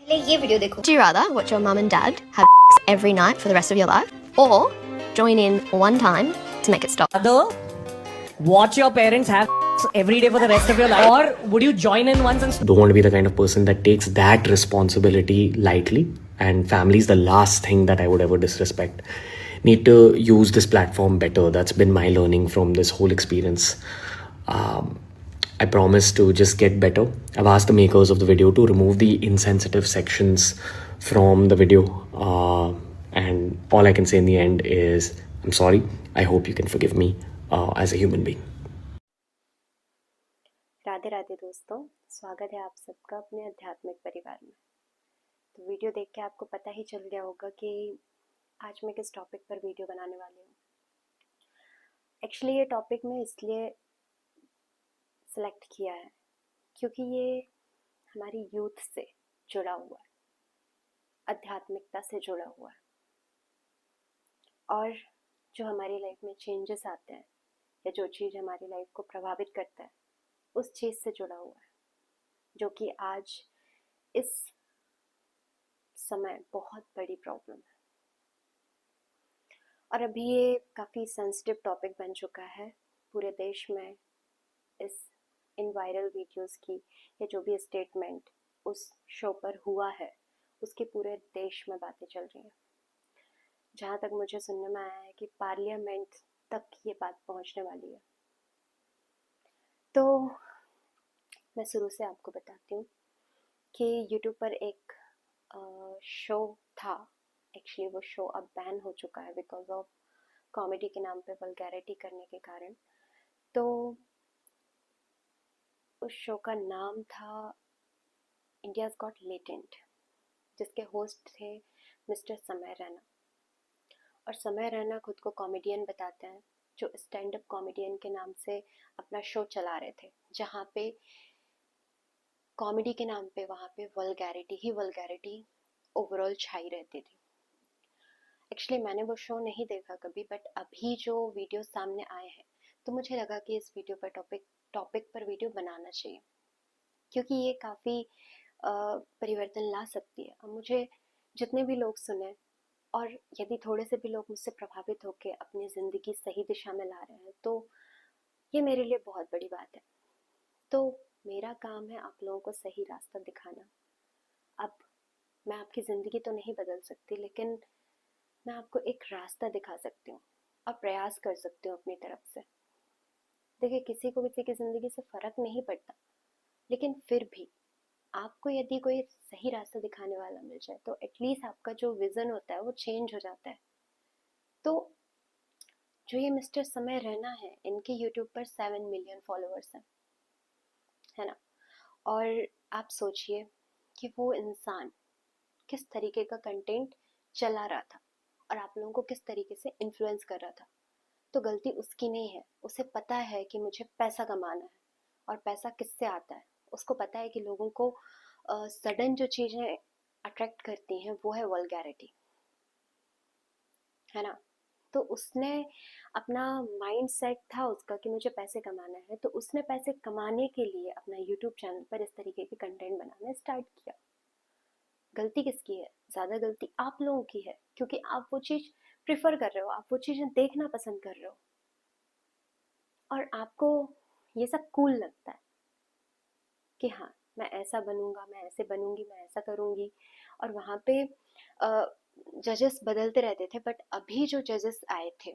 ये वीडियो देखो। Do you rather watch your mum and dad have every night for the rest of your life, or join in one time to make it stop? Rather watch your parents have every day for the rest of your life, or would you join in once and Don't want to be the kind of person that takes that responsibility lightly, and family is the last thing that I would ever disrespect. Need to use this platform better. That's been my learning from this whole experience. I promise to just get better. I've asked the makers of the video to remove the insensitive sections from the video, and all I can say in the end is I'm sorry. I hope you can forgive me as a human being. Radhe Radhe दोस्तों, स्वागत है आप सबका अपने आध्यात्मिक परिवार में। तो वीडियो देख के आपको पता ही चल गया होगा कि आज मैं किस टॉपिक पर वीडियो बनाने वाली हूँ। एक्चुअली ये टॉपिक मैं इसलिए सेलेक्ट किया है क्योंकि ये हमारी यूथ से जुड़ा हुआ है, आध्यात्मिकता से जुड़ा हुआ है, और जो हमारी लाइफ में चेंजेस आते हैं या जो चीज़ हमारी लाइफ को प्रभावित करता है उस चीज़ से जुड़ा हुआ है, जो कि आज इस समय बहुत बड़ी प्रॉब्लम है। और अभी ये काफ़ी सेंसिटिव टॉपिक बन चुका है पूरे देश में। इस इन वायरल वीडियोस की या जो भी स्टेटमेंट उस शो पर हुआ है उसके पूरे देश में बातें चल रही हैं। जहाँ तक मुझे सुनने में आया है कि पार्लियामेंट तक ये बात पहुँचने वाली है। तो मैं शुरू से आपको बताती हूँ कि यूट्यूब पर एक शो था। एक्चुअली वो शो अब बैन हो चुका है बिकॉज ऑफ कॉमेडी के नाम पे वल्गैरिटी करने के कारण। तो उस शो का नाम था इंडियाज़ गॉट लेटेंट, जिसके होस्ट थे मिस्टर समय रैना। और समय रैना खुद को कॉमेडियन बताते हैं, जो स्टैंड अप कॉमेडियन के नाम से अपना शो चला रहे थे, जहाँ पे कॉमेडी के नाम पे वहाँ पे वल्गैरिटी ओवरऑल छाई रहती थी। एक्चुअली मैंने वो शो नहीं देखा कभी, बट अभी जो वीडियो सामने आए हैं तो मुझे लगा कि इस वीडियो पर टॉपिक पर वीडियो बनाना चाहिए, क्योंकि ये काफ़ी परिवर्तन ला सकती है। अब मुझे जितने भी लोग सुने और यदि थोड़े से भी लोग मुझसे प्रभावित होकर अपनी ज़िंदगी सही दिशा में ला रहे हैं तो ये मेरे लिए बहुत बड़ी बात है। तो मेरा काम है आप लोगों को सही रास्ता दिखाना। अब मैं आपकी ज़िंदगी तो नहीं बदल सकती, लेकिन मैं आपको एक रास्ता दिखा सकती हूँ और प्रयास कर सकती हूँ अपनी तरफ से। देखिए, किसी को किसी की ज़िंदगी से फ़र्क नहीं पड़ता, लेकिन फिर भी आपको यदि कोई सही रास्ता दिखाने वाला मिल जाए तो एटलीस्ट आपका जो विज़न होता है वो चेंज हो जाता है। तो जो ये मिस्टर समय रैना है, इनके यूट्यूब पर 7 मिलियन फॉलोअर्स हैं, है ना। और आप सोचिए कि वो इंसान किस तरीके का कंटेंट चला रहा था और आप लोगों को किस तरीके से इन्फ्लुएंस कर रहा था। तो गलती उसकी नहीं है। उसे पता है कि मुझे पैसा कमाना है, और पैसा किससे आता है। उसको पता है कि लोगों को सडन जो चीज़ें अट्रैक्ट करती हैं वो है वल्गैरिटी, है ना। तो उसने अपना माइंड सेट था उसका कि मुझे पैसे कमाना है, तो उसने पैसे कमाने के लिए अपना यूट्यूब चैनल पर इस तरीके के कंटेंट बनाना स्टार्ट किया। गलती किसकी है? ज़्यादा गलती आप लोगों की है, क्योंकि आप वो चीज़ प्रिफर कर रहे हो, आप वो चीज़ें देखना पसंद कर रहे हो और आपको ये सब कूल लगता है कि हाँ, मैं ऐसा बनूंगा, मैं ऐसे बनूंगी, मैं ऐसा करूंगी। और वहाँ पे जजेस बदलते रहते थे, बट अभी जो जजेस आए थे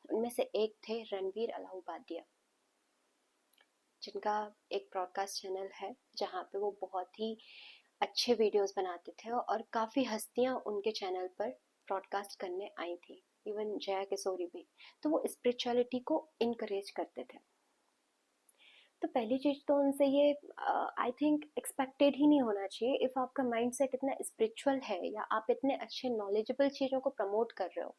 उनमें से एक थे रणवीर अलाउबादिया, जिनका एक ब्रॉडकास्ट चैनल है जहाँ पे वो बहुत ही अच्छे वीडियोस बनाते थे और काफ़ी हस्तियाँ उनके चैनल पर ब्रॉडकास्ट करने आई थी, इवन जया किशोरी भी। तो वो स्पिरिचुअलिटी को इनकरेज करते थे। तो पहली चीज़ तो उनसे ये आई थिंक एक्सपेक्टेड ही नहीं होना चाहिए। इफ़ आपका माइंडसेट इतना स्पिरिचुअल है या आप इतने अच्छे नॉलेजेबल चीज़ों को प्रमोट कर रहे हो,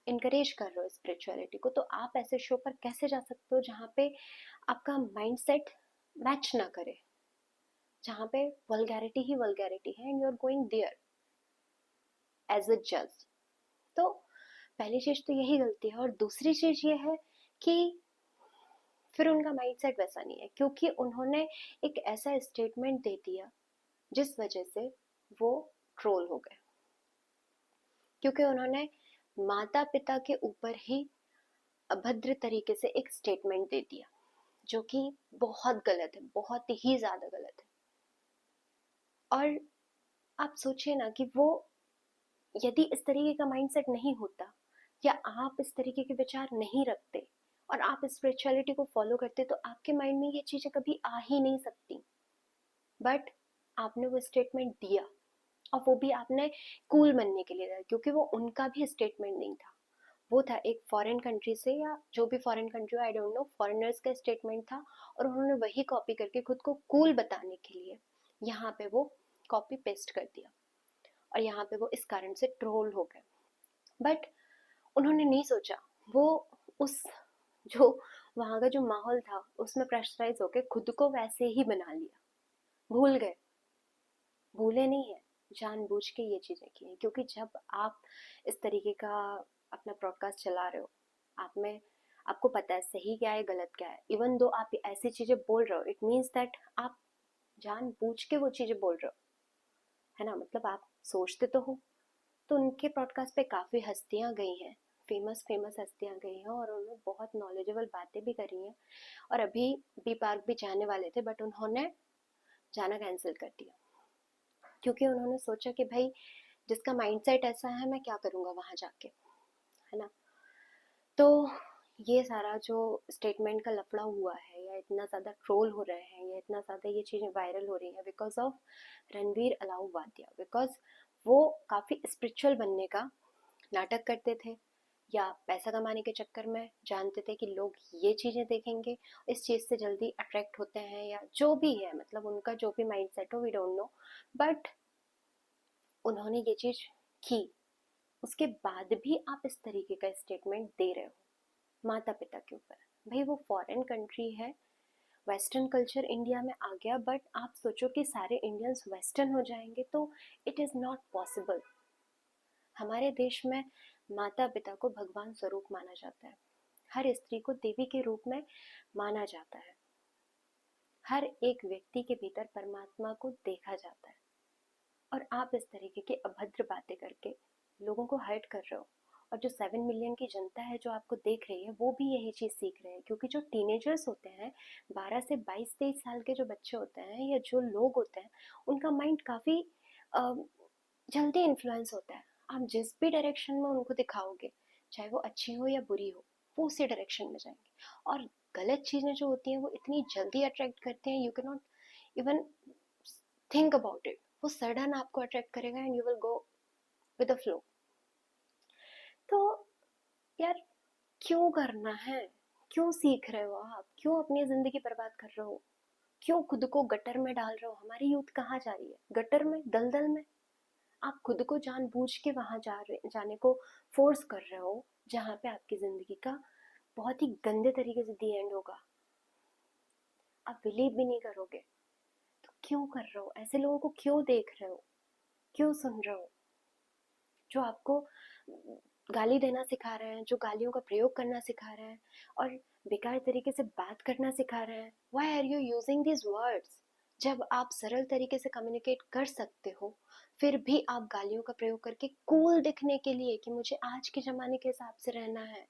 इनकरेज कर रहे हो स्पिरिचुअलिटी को, तो आप ऐसे शो पर कैसे जा सकते हो जहाँ पे आपका माइंडसेट मैच ना करे, जहाँ पे वल्गैरिटी ही वल्गैरिटी है and you are going there as a जज। तो पहली चीज़ तो यही गलती है। और दूसरी चीज़ ये है कि फिर उनका माइंडसेट वैसा नहीं है, क्योंकि उन्होंने एक ऐसा स्टेटमेंट दे दिया जिस वजह से वो ट्रोल हो गए, क्योंकि उन्होंने माता पिता के ऊपर ही अभद्र तरीके से एक स्टेटमेंट दे दिया, जो कि बहुत गलत है, बहुत ही ज्यादा गलत है। और आप सोचिए ना कि वो यदि इस तरीके का माइंडसेट नहीं होता, या आप इस तरीके के विचार नहीं रखते और आप स्पिरिचुअलिटी को फॉलो करते, तो आपके माइंड में ये चीजें कभी आ ही नहीं सकती। बट आपने वो स्टेटमेंट दिया, और वो भी आपने कूल बनने के लिए दिया, क्योंकि वो उनका भी स्टेटमेंट नहीं था, वो था एक फॉरेन कंट्री से, या जो भी foreign country, I don't know, foreigners का स्टेटमेंट था, और उन्होंने वही कॉपी करके खुद को कूल बताने के लिए यहाँ पे वो कॉपी पेस्ट कर दिया, और यहाँ पे वो इस कारण से ट्रोल हो गए। बट उन्होंने नहीं सोचा, वो उस जो वहाँ का जो माहौल था उसमें प्रेशराइज होके खुद को वैसे ही बना लिया, भूल गए, भूले नहीं है, जानबूझ के ये चीजें की हैं। क्योंकि जब आप इस तरीके का अपना ब्रॉडकास्ट चला रहे हो, आप में आपको पता है सही क्या है गलत क्या है, इवन दो आप ऐसी चीजें बोल रहे हो, इट मीन्स दैट आप जानबूझ के वो चीजें बोल रहे हो, है ना, मतलब आप सोचते तो हो। तो उनके पॉडकास्ट पे काफ़ी हस्तियां गई हैं, फेमस फेमस हस्तियां गई हैं, और उन्होंने बहुत नॉलेजेबल बातें भी करी हैं, और अभी बी पार्क भी जाने वाले थे, बट उन्होंने जाना कैंसिल कर दिया, क्योंकि उन्होंने सोचा कि भाई जिसका माइंडसेट ऐसा है, मैं क्या करूँगा वहाँ जाके, है ना। तो ये सारा जो स्टेटमेंट का लफड़ा हुआ है, या इतना ज़्यादा ट्रोल हो रहे हैं, या इतना ज़्यादा ये चीज़ें वायरल हो रही हैं, because of Ranveer allow Wadia, because वो काफ़ी स्पिरिचुअल बनने का नाटक करते थे, या पैसा कमाने के चक्कर में जानते थे कि लोग ये चीज़ें देखेंगे, इस चीज़ से जल्दी अट्रैक्ट होते हैं, या जो भी है, मतलब उनका जो भी माइंडसेट हो, वी डोंट नो, बट उन्होंने ये चीज़ की। उसके बाद भी आप इस तरीके का स्टेटमेंट दे रहे हो माता पिता के ऊपर। भाई वो फॉरेन कंट्री है, वेस्टर्न कल्चर इंडिया में आ गया, बट आप सोचो कि सारे इंडियंस वेस्टर्न हो जाएंगे, तो इट इज़ नॉट पॉसिबल। हमारे देश में माता पिता को भगवान स्वरूप माना जाता है, हर स्त्री को देवी के रूप में माना जाता है, हर एक व्यक्ति के भीतर परमात्मा को देखा जाता है, और आप इस तरीके की अभद्र बातें करके लोगों को हर्ट कर रहे हो। और जो 7 मिलियन की जनता है जो आपको देख रही है, वो भी यही चीज़ सीख रहे हैं, क्योंकि जो टीनेजर्स होते हैं, 12 से 22-23 साल के जो बच्चे होते हैं, या जो लोग होते हैं, उनका माइंड काफ़ी जल्दी इन्फ्लुएंस होता है। आप जिस भी डायरेक्शन में उनको दिखाओगे, चाहे वो अच्छी हो या बुरी हो, वो उसी डायरेक्शन में जाएंगे। और गलत चीज़ें जो होती हैं वो इतनी जल्दी अट्रैक्ट करती हैं, you can not even think about it, वो सडन आपको अट्रैक्ट करेगा, and you will go with the flow. तो यार, क्यों करना है, क्यों सीख रहे हो आप, क्यों अपनी ज़िंदगी बर्बाद कर रहे हो, क्यों खुद को गटर में डाल रहे हो। हमारी यूथ कहाँ जा रही है, गटर में, दलदल में। आप खुद को जानबूझ के वहां जाने को फोर्स कर रहे हो, जहाँ पे आपकी जिंदगी का बहुत ही गंदे तरीके से दी एंड होगा, आप बिलीव भी नहीं करोगे। तो क्यों कर रहे हो, ऐसे लोगों को क्यों देख रहे हो, क्यों सुन रहे हो, जो आपको गाली देना सिखा रहे हैं, जो गालियों का प्रयोग करना सिखा रहे हैं, और बेकार तरीके से बात करना सिखा रहे हैं। Why are you using these words? जब आप सरल तरीके से कम्युनिकेट कर सकते हो, फिर भी आप गालियों का प्रयोग करके कूल दिखने के लिए कि मुझे आज के ज़माने के हिसाब से रहना है,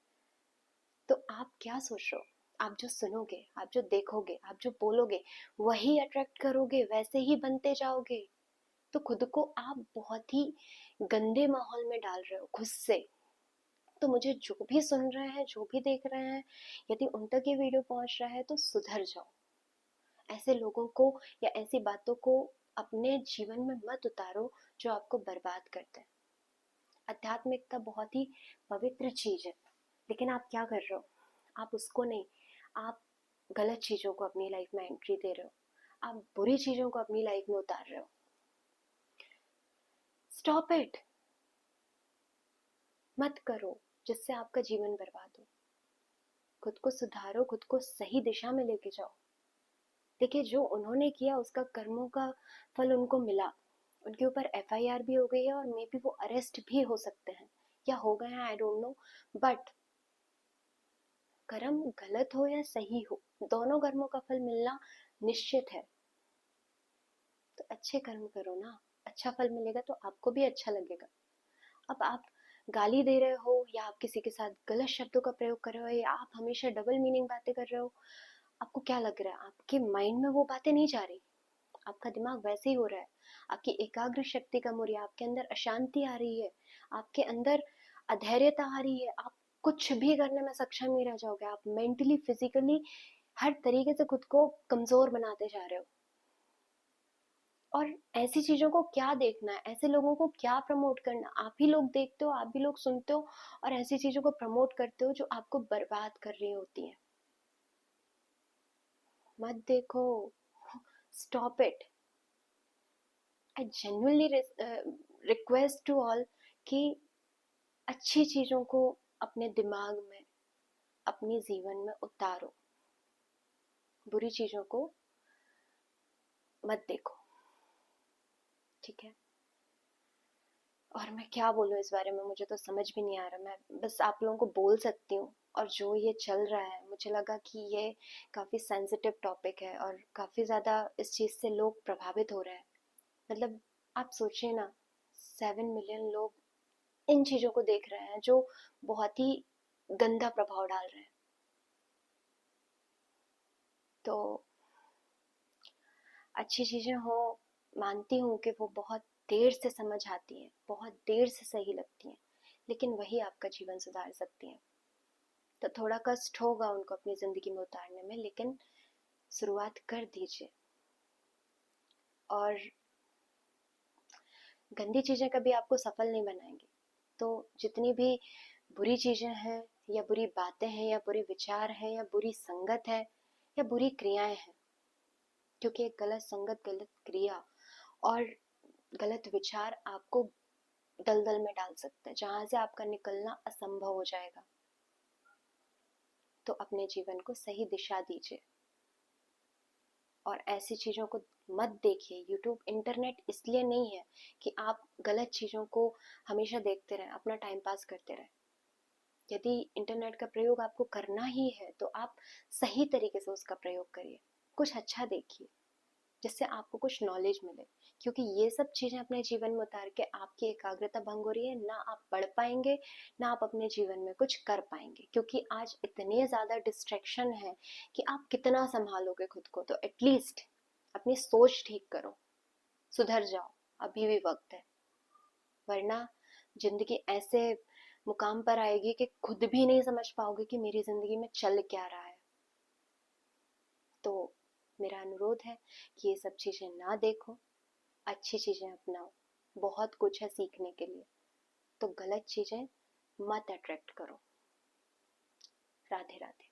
तो आप क्या सोच रहे हो? आप जो सुनोगे, आप जो देखोगे, आप जो बोलोगे, वही अट्रैक्ट करोगे, वैसे ही बनते जाओगे। तो खुद को आप बहुत ही गंदे माहौल में डाल रहे हो खुद से। तो मुझे जो भी सुन रहे हैं, जो भी देख रहे हैं, यदि उन तक ये वीडियो पहुंच रहा है, तो सुधर जाओ। ऐसे लोगों को या ऐसी बातों को अपने जीवन में मत उतारो जो आपको बर्बाद करते हैं। आध्यात्मिकता बहुत ही पवित्र चीज है, लेकिन आप क्या कर रहे हो, आप उसको नहीं, आप गलत चीजों को अपनी लाइफ में एंट्री दे रहे हो, आप बुरी चीजों को अपनी लाइफ में उतार रहे हो। स्टॉप इट, मत करो जिससे आपका जीवन बर्बाद हो। खुद को सुधारो, खुद को सही दिशा में लेके जाओ। देखिए, जो उन्होंने किया उसका कर्मों का फल उनको मिला, उनके ऊपर एफआईआर भी हो गई है, और मे बी वो अरेस्ट भी हो सकते हैं, या हो गए हैं, आई डोंट नो। बट कर्म गलत हो या सही हो, दोनों कर्मों का फल मिलना निश्चित है। तो अच्छे कर्म करो ना, अच्छा फल मिलेगा तो आपको भी अच्छा लगेगा। अब आप गाली दे रहे हो या आप किसी के साथ गलत शब्दों का प्रयोग कर रहे हो या आप हमेशा डबल मीनिंग बातें कर रहे हो, आपको क्या लग रहा है आपके माइंड में वो बातें नहीं जा रही, आपका दिमाग वैसे ही हो रहा है, आपकी एकाग्र शक्ति कम हो रही है, आपके अंदर अशांति आ रही है, आपके अंदर अधैर्यता आ रही है, आप कुछ भी करने में सक्षम नहीं रह जाओगे, आप मेंटली फिजिकली हर तरीके से खुद को कमजोर बनाते जा रहे हो। और ऐसी चीजों को क्या देखना है, ऐसे लोगों को क्या प्रमोट करना, आप ही लोग देखते हो, आप भी लोग सुनते हो और ऐसी चीजों को प्रमोट करते हो जो आपको बर्बाद कर रही होती हैं। मत देखो, stop it. I genuinely request to all कि अच्छी चीजों को अपने दिमाग में, अपने जीवन में उतारो, बुरी चीजों को मत देखो, ठीक है। और मैं क्या बोलूं इस बारे में, मुझे तो समझ भी नहीं आ रहा, मैं बस आप लोगों को बोल सकती हूँ। और जो ये चल रहा है, मुझे लगा कि ये काफी सेंसिटिव टॉपिक है और काफी ज्यादा इस चीज से लोग प्रभावित हो रहे हैं। मतलब आप सोचिए ना, 7 मिलियन लोग इन चीजों को देख रहे हैं जो बहुत ही गंदा प्रभाव डाल रहे हैं। तो अच्छी चीजें हो, मानती हूँ कि वो बहुत देर से समझ आती हैं, बहुत देर से सही लगती हैं, लेकिन वही आपका जीवन सुधार सकती हैं। तो थोड़ा कष्ट होगा उनको अपनी जिंदगी में उतारने में, लेकिन शुरुआत कर दीजिए। और गंदी चीजें कभी आपको सफल नहीं बनाएंगी। तो जितनी भी बुरी चीजें हैं या बुरी बातें हैं या बुरे विचार हैं या बुरी संगत है या बुरी क्रियाएं हैं, क्योंकि एक गलत संगत, गलत क्रिया और गलत विचार आपको दलदल में डाल सकते हैं जहां से आपका निकलना असंभव हो जाएगा। तो अपने जीवन को सही दिशा दीजिए और ऐसी चीजों को मत देखिए। यूट्यूब, इंटरनेट इसलिए नहीं है कि आप गलत चीजों को हमेशा देखते रहें, अपना टाइम पास करते रहें। यदि इंटरनेट का प्रयोग आपको करना ही है तो आप सही तरीके से उसका प्रयोग करिए, कुछ अच्छा देखिए जिससे आपको कुछ नॉलेज मिले, क्योंकि ये सब चीजें अपने जीवन में उतार के आपकी एकाग्रता भंग हो रही है, ना आप पढ़ पाएंगे ना आप अपने जीवन में कुछ कर पाएंगे, क्योंकि आज इतने ज्यादा डिस्ट्रैक्शन है कि आप कितना संभालोगे खुद को। तो एटलीस्ट अपनी सोच ठीक करो, सुधर जाओ, अभी भी वक्त है, वरना जिंदगी ऐसे मुकाम पर आएगी कि खुद भी नहीं समझ पाओगे कि मेरी जिंदगी में चल क्या रहा है। तो मेरा अनुरोध है कि ये सब चीजें ना देखो, अच्छी चीजें अपनाओ, बहुत कुछ है सीखने के लिए। तो गलत चीजें मत अट्रैक्ट करो। राधे राधे।